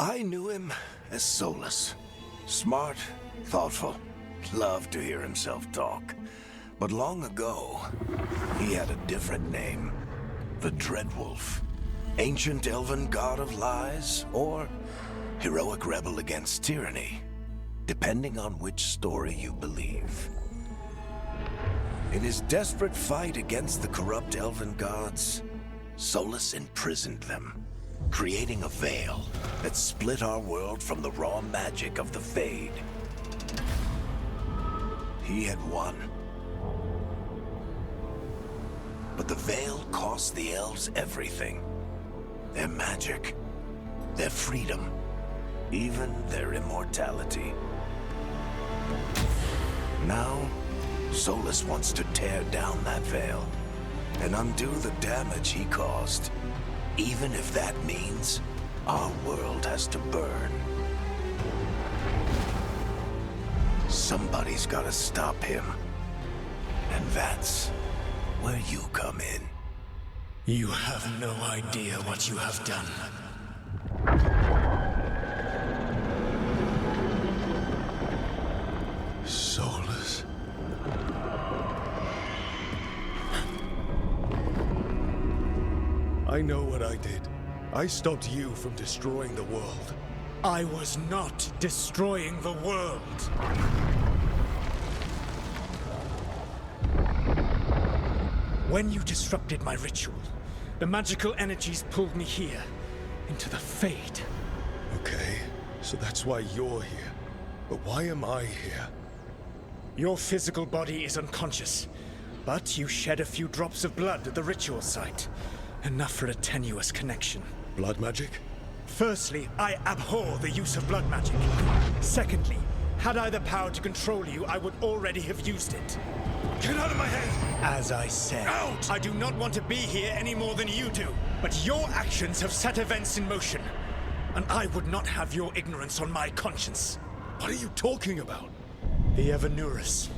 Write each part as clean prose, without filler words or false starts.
I knew him as Solus. Smart, thoughtful, loved to hear himself talk. But long ago, he had a different name. The Dreadwolf. Ancient elven god of lies, or heroic rebel against tyranny, depending on which story you believe. In his desperate fight against the corrupt elven gods, Solus imprisoned them, creating a veil that split our world from the raw magic of the Fade. He had won. But the veil cost the elves everything. Their magic, their freedom, even their immortality. Now, Solus wants to tear down that veil and undo the damage he caused, even if that means our world has to burn. Somebody's gotta stop him, and that's where you come in. You have no idea what you have done. Solus. I know what I did. I stopped you from destroying the world. I was not destroying the world. When you disrupted my ritual, the magical energies pulled me here, into the Fade. Okay, so that's why you're here. But why am I here? Your physical body is unconscious, but you shed a few drops of blood at the ritual site. Enough for a tenuous connection. Blood magic? Firstly, I abhor the use of blood magic. Secondly, had I the power to control you, I would already have used it. Get out of my head! As I said, Out! I do not want to be here any more than you do. But your actions have set events in motion. And I would not have your ignorance on my conscience. What are you talking about? The Evanurus,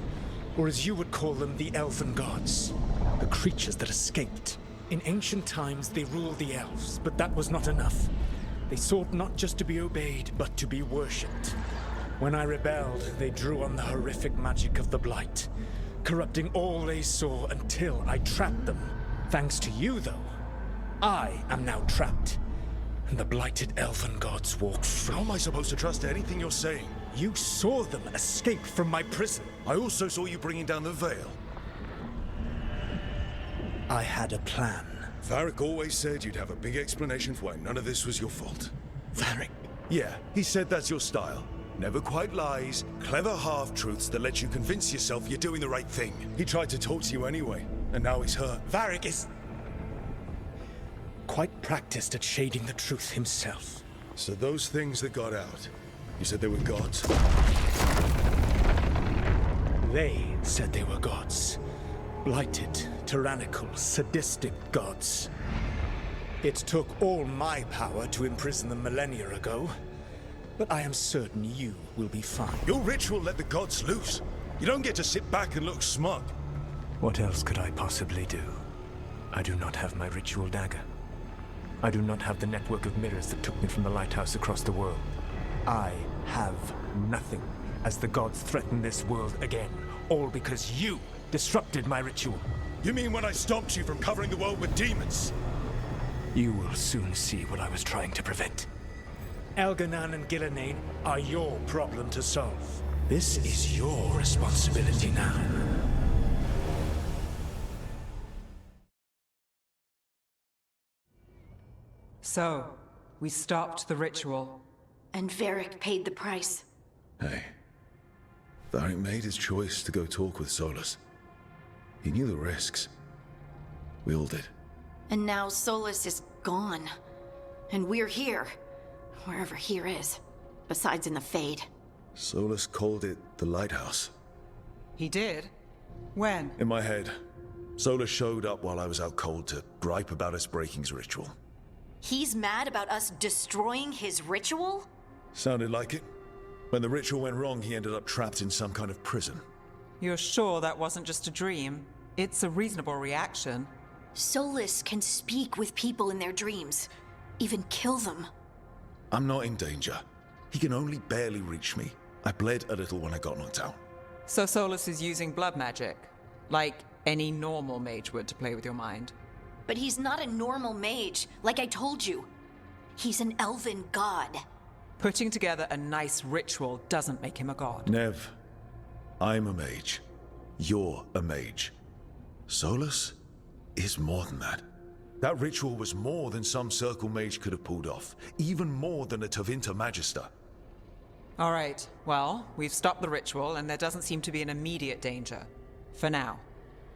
or as you would call them, the Elven Gods. The creatures that escaped. In ancient times, they ruled the elves, but that was not enough. They sought not just to be obeyed, but to be worshipped. When I rebelled, they drew on the horrific magic of the Blight, corrupting all they saw until I trapped them. Thanks to you, though, I am now trapped, and the blighted elven gods walk free. How am I supposed to trust anything you're saying? You saw them escape from my prison. I also saw you bringing down the veil. I had a plan. Varric always said you'd have a big explanation for why none of this was your fault. Varric? Yeah, he said that's your style. Never quite lies, clever half-truths that let you convince yourself you're doing the right thing. He tried to talk to you anyway, and now he's hurt. Varric is quite practiced at shading the truth himself. So those things that got out, you said they were gods? They said they were gods. Blighted, tyrannical, sadistic gods. It took all my power to imprison them millennia ago, but I am certain you will be fine. Your ritual let the gods loose. You don't get to sit back and look smug. What else could I possibly do? I do not have my ritual dagger. I do not have the network of mirrors that took me from the lighthouse across the world. I have nothing as the gods threaten this world again, all because you disrupted my ritual. You mean when I stopped you from covering the world with demons? You will soon see what I was trying to prevent. Elganan and Gillenane are your problem to solve. This is your responsibility now. So, we stopped the ritual. And Varric paid the price. Hey, Varric made his choice to go talk with Solus. He knew the risks. We all did. And now Solus is gone. And we're here. Wherever here is. Besides in the Fade. Solus called it the Lighthouse. He did? When? In my head. Solus showed up while I was out cold to gripe about us breaking his ritual. He's mad about us destroying his ritual? Sounded like it. When the ritual went wrong, he ended up trapped in some kind of prison. You're sure that wasn't just a dream? It's a reasonable reaction. Solus can speak with people in their dreams. Even kill them. I'm not in danger. He can only barely reach me. I bled a little when I got knocked out. So Solus is using blood magic, like any normal mage would to play with your mind. But he's not a normal mage, like I told you. He's an elven god. Putting together a nice ritual doesn't make him a god. Nev, I'm a mage. You're a mage. Solus is more than that. That ritual was more than some circle mage could have pulled off. Even more than a Tevinter Magister. All right, well, we've stopped the ritual and there doesn't seem to be an immediate danger. For now.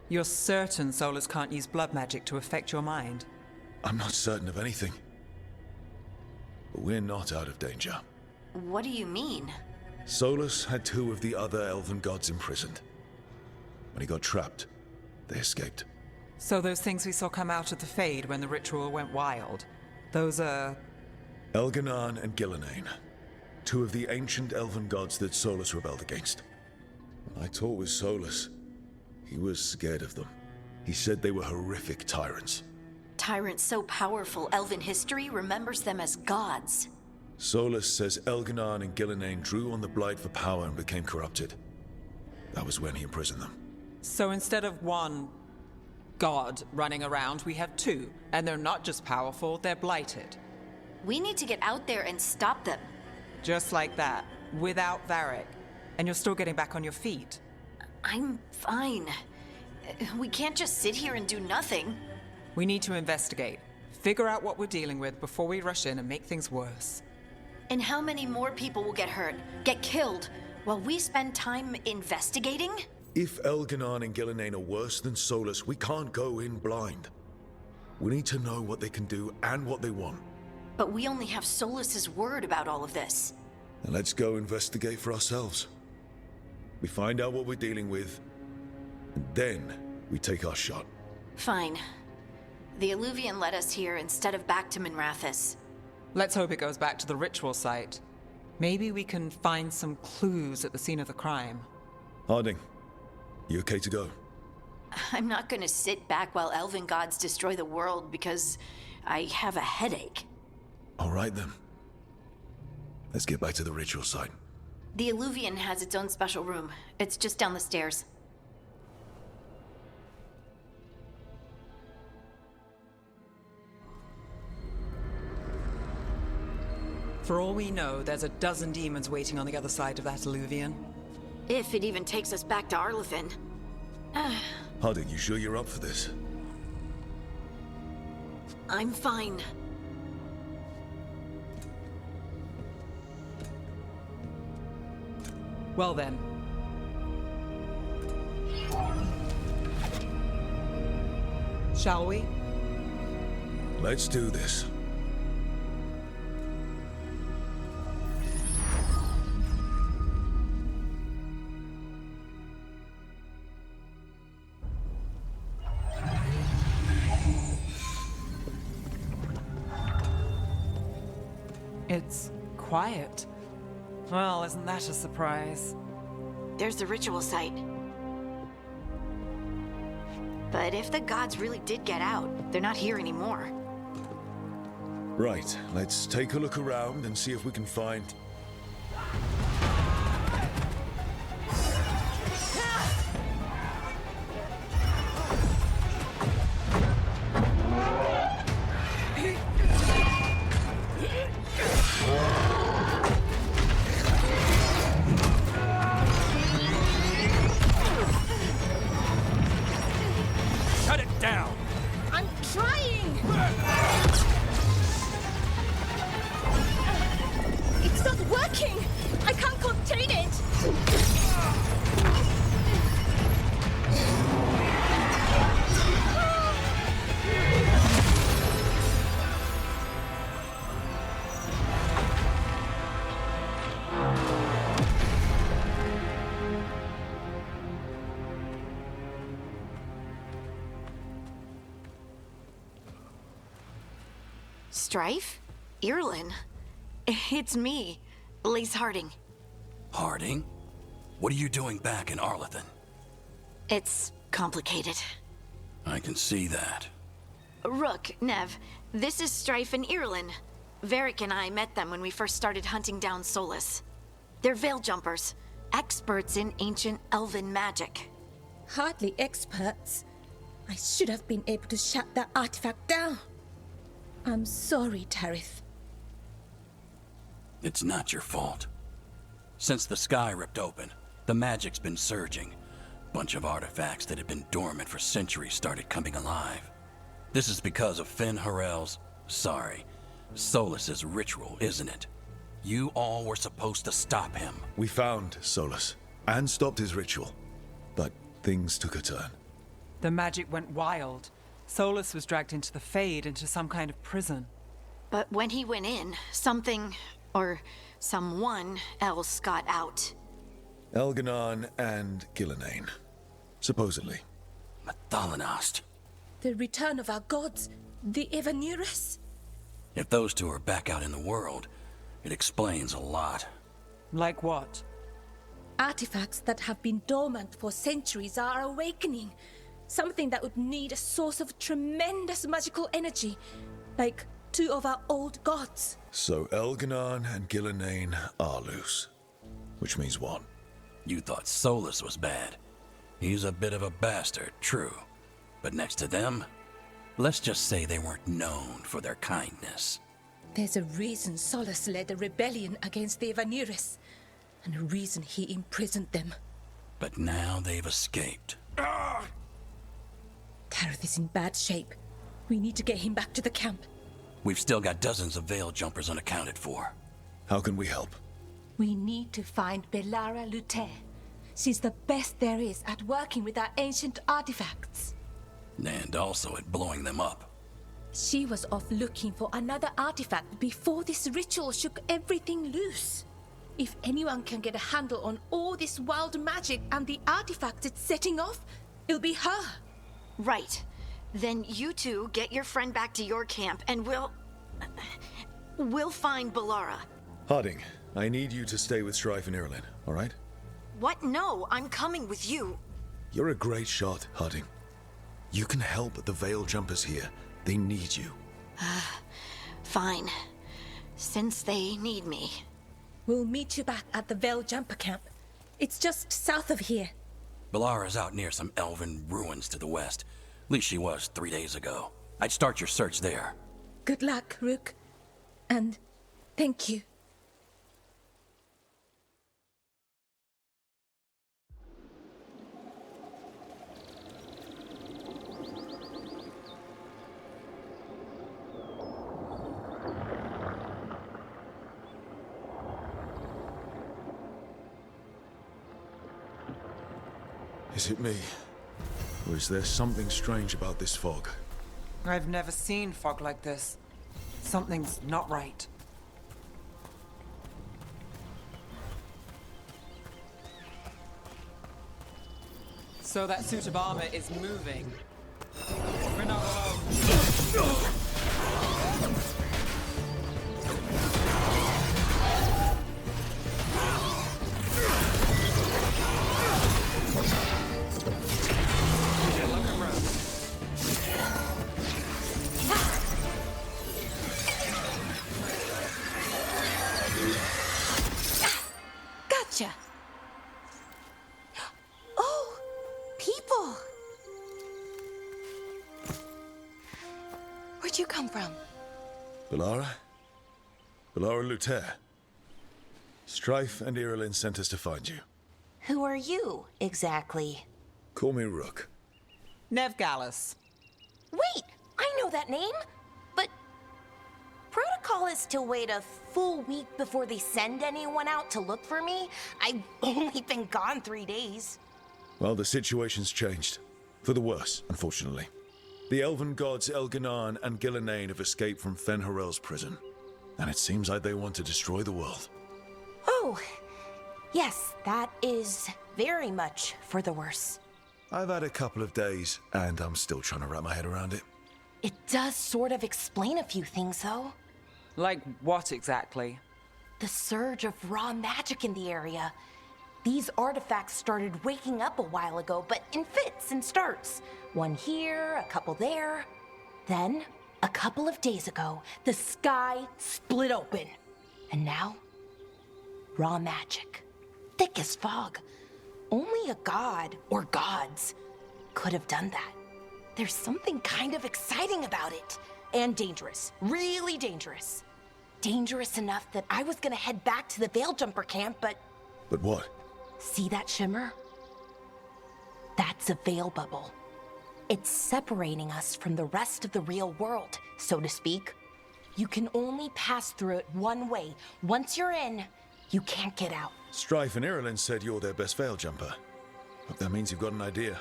You're certain Solus can't use blood magic to affect your mind? I'm not certain of anything. But we're not out of danger. What do you mean? Solus had 2 of the other elven gods imprisoned. When he got trapped, they escaped. So those things we saw come out of the Fade when the ritual went wild, those are... Elganan and Gillenane. 2 of the ancient elven gods that Solus rebelled against. When I talked with Solus, he was scared of them. He said they were horrific tyrants. Tyrants so powerful, elven history remembers them as gods. Solus says Elganan and Gillenane drew on the Blight for power and became corrupted. That was when he imprisoned them. So instead of one god running around, we have 2. And they're not just powerful, they're blighted. We need to get out there and stop them. Just like that, without Varric. And you're still getting back on your feet. I'm fine. We can't just sit here and do nothing. We need to investigate. Figure out what we're dealing with before we rush in and make things worse. And how many more people will get hurt, get killed, while we spend time investigating? If Elganan and Gillenane are worse than Solus, we can't go in blind. We need to know what they can do and what they want. But we only have Solus's word about all of this. Now let's go investigate for ourselves. We find out what we're dealing with, and then we take our shot. Fine. The Illuvian led us here instead of back to Minrathous. Let's hope it goes back to the ritual site. Maybe we can find some clues at the scene of the crime. Harding, you okay to go? I'm not gonna sit back while elven gods destroy the world because I have a headache. All right then. Let's get back to the ritual site. The Illuvian has its own special room. It's just down the stairs. For all we know, there's a dozen demons waiting on the other side of that Illuvian. If it even takes us back to Arlathan. Harding, you sure you're up for this? I'm fine. Well then. Shall we? Let's do this. It's quiet. Well, isn't that a surprise? There's the ritual site. But if the gods really did get out, they're not here anymore. Right, let's take a look around and see if we can find... Shut it down! I'm trying! It's not working! I can't contain it! Strife? Irlin? It's me, Lace Harding. Harding? What are you doing back in Arlathan? It's complicated. I can see that. Rook, Nev, this is Strife and Irlin. Varric and I met them when we first started hunting down Solus. They're veil jumpers, experts in ancient elven magic. Hardly experts. I should have been able to shut that artifact down. I'm sorry, Tarith. It's not your fault. Since the sky ripped open, the magic's been surging. Bunch of artifacts that had been dormant for centuries started coming alive. This is because of Solus's ritual, isn't it? You all were supposed to stop him. We found Solus and stopped his ritual, but things took a turn. The magic went wild. Solus was dragged into the Fade, into some kind of prison. But when he went in, something, or someone else got out. Elganon and Gillenane, supposedly. Mathalanost. The return of our gods, the Evanurus. If those two are back out in the world, it explains a lot. Like what? Artifacts that have been dormant for centuries are awakening. Something that would need a source of tremendous magical energy, like two of our old gods. So Elganon and Gillenane are loose. Which means what? You thought Solus was bad. He's a bit of a bastard, true. But next to them, let's just say they weren't known for their kindness. There's a reason Solus led a rebellion against the Evanurus, and a reason he imprisoned them. But now they've escaped. Tarith is in bad shape. We need to get him back to the camp. We've still got dozens of veil jumpers unaccounted for. How can we help? We need to find Belara Luther. She's the best there is at working with our ancient artifacts. And also at blowing them up. She was off looking for another artifact before this ritual shook everything loose. If anyone can get a handle on all this wild magic and the artifacts it's setting off, it'll be her. Right. Then you two get your friend back to your camp and we'll find Belara. Harding, I need you to stay with Strife and Irlin, all right? What? No, I'm coming with you. You're a great shot, Harding. You can help the Veil Jumpers here. They need you. Fine. Since they need me. We'll meet you back at the Veil Jumper camp. It's just south of here. Belara's out near some elven ruins to the west. At least she was 3 days ago. I'd start your search there. Good luck, Rook. And thank you. Is it me? Or is there something strange about this fog? I've never seen fog like this. Something's not right. So that suit of armor is moving. We're not alone. Gotcha. Oh, people. Where'd you come from? Belara? Belara Luther. Strife and Irlin sent us to find you. Who are you, exactly? Call me Rook. Nev Gallus. Wait, I know that name! But protocol is to wait a full week before they send anyone out to look for me. I've only been gone 3 days. Well, the situation's changed. For the worse, unfortunately. The elven gods Elganon and Gillenane have escaped from Fen'Harel's prison. And it seems like they want to destroy the world. Oh, yes, that is very much for the worse. I've had a couple of days, and I'm still trying to wrap my head around it. It does sort of explain a few things, though. Like what exactly? The surge of raw magic in the area. These artifacts started waking up a while ago, but in fits and starts. One here, a couple there. Then, A couple of days ago, the sky split open. And now, raw magic. Thick as fog. Only a god, or gods, could have done that. There's something kind of exciting about it. And dangerous. Really dangerous. Dangerous enough that I was gonna head back to the Veil-Jumper camp, but... But what? See that shimmer? That's a veil bubble. It's separating us from the rest of the real world, so to speak. You can only pass through it one way. Once you're in, you can't get out. Strife and Irilyn said you're their best veil jumper. Hope that means you've got an idea.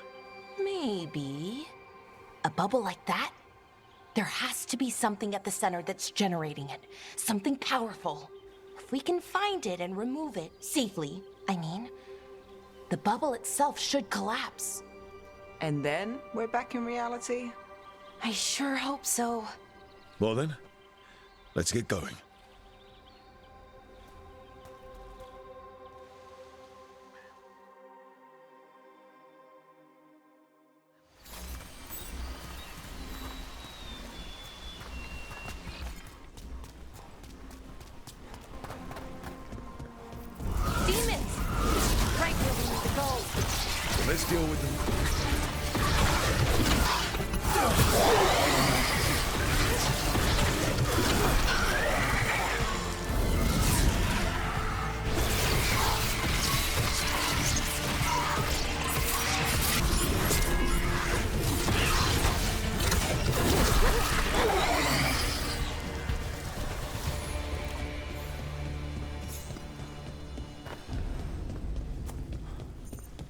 Maybe. A bubble like that? There has to be something at the center that's generating it. Something powerful. If we can find it and remove it, safely, I mean, the bubble itself should collapse. And then we're back in reality? I sure hope so. Well then, let's get going. Demons! Right where we need to go. Let's deal with them.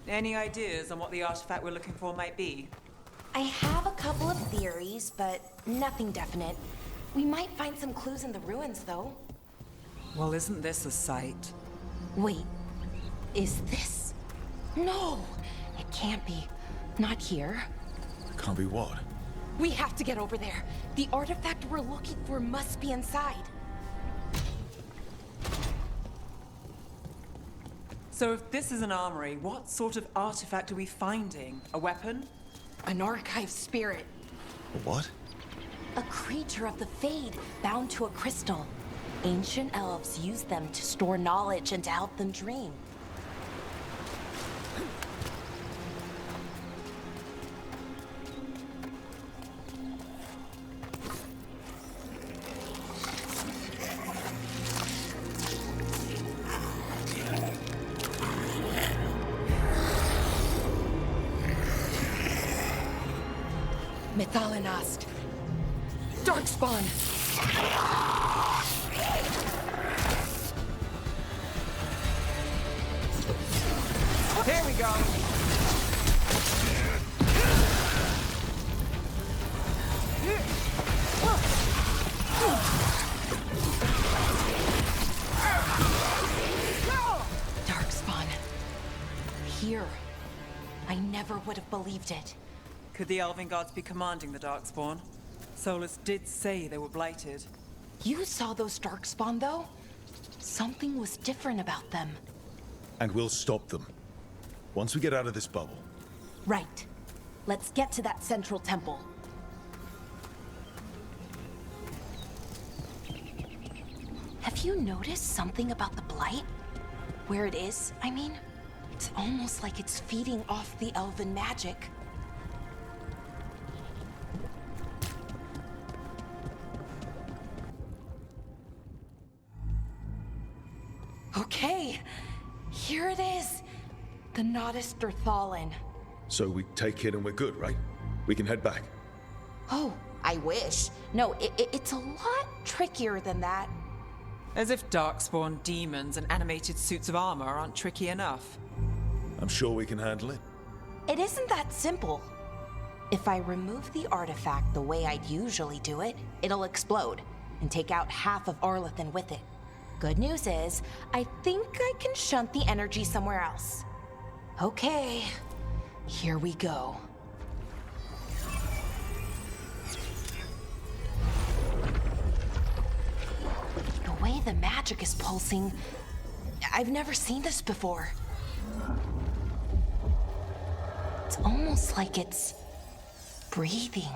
Any ideas on what the artifact we're looking for might be? I have a couple of theories, but nothing definite. We might find some clues in the ruins, though. Well, isn't this a sight? Wait, is this? No, it can't be. Not here. Can't be what? We have to get over there. The artifact we're looking for must be inside. So if this is an armory, what sort of artifact are we finding? A weapon? An archive spirit. A what? A creature of the Fade, bound to a crystal. Ancient elves use them to store knowledge and to help them dream. Mythalinast. Darkspawn. Here we go! Darkspawn. Here. I never would have believed it. Could the Elven Gods be commanding the Darkspawn? Solus did say they were blighted. You saw those Darkspawn, though? Something was different about them. And we'll stop them. Once we get out of this bubble. Right. Let's get to that central temple. Have you noticed something about the Blight? Where it is, I mean? It's almost like it's feeding off the elven magic. Okay, here it is. The Nodus Derthalin. So we take it and we're good, right? We can head back. Oh, I wish. No, it's a lot trickier than that. As if Darkspawn demons and animated suits of armor aren't tricky enough. I'm sure we can handle it. It isn't that simple. If I remove the artifact the way I'd usually do it, it'll explode and take out half of Arlathan with it. Good news is, I think I can shunt the energy somewhere else. Okay, here we go. The way the magic is pulsing, I've never seen this before. It's almost like it's breathing.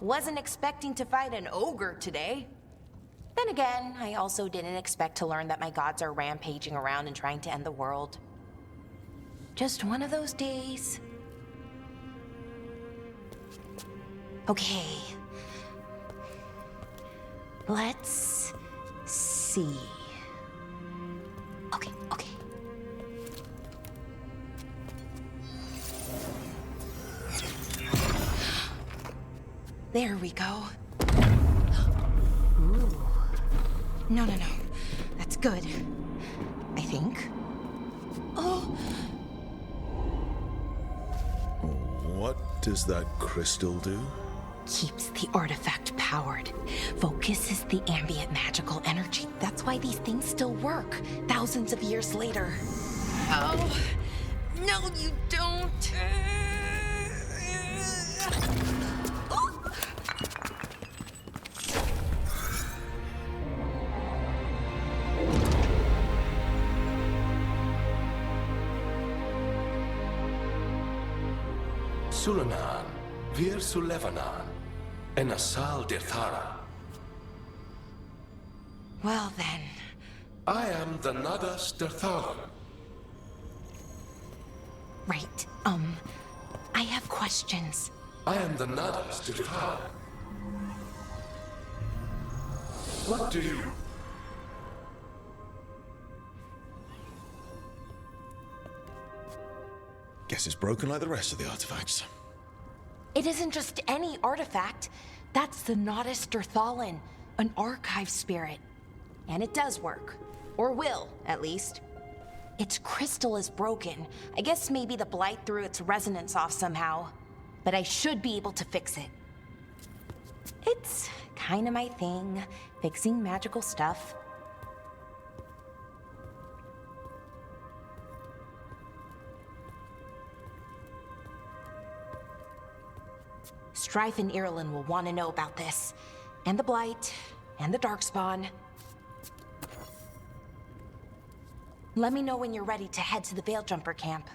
Wasn't expecting to fight an ogre today. Then again, I also didn't expect to learn that my gods are rampaging around and trying to end the world. Just one of those days. Okay. Let's see. Okay. There we go. Ooh. No. That's good. I think. Oh! What does that crystal do? Keeps the artifact powered. Focuses the ambient magical energy. That's why these things still work, thousands of years later. Oh! No, you don't! Sulanan, Vir Sulevanan, and Asal Dirthara. Well then. I am the Nadas Dirtharan. Right, I have questions. I am the Nadas Dirtharan. What do you... Guess it's broken like the rest of the artifacts. It isn't just any artifact. That's the Nadas Dirthalan, an archive spirit. And it does work. Or will, at least. Its crystal is broken. I guess maybe the blight threw its resonance off somehow. But I should be able to fix it. It's kinda my thing, fixing magical stuff. Strife and Irulan will want to know about this. And the Blight, and the Darkspawn. Let me know when you're ready to head to the Veil Jumper camp.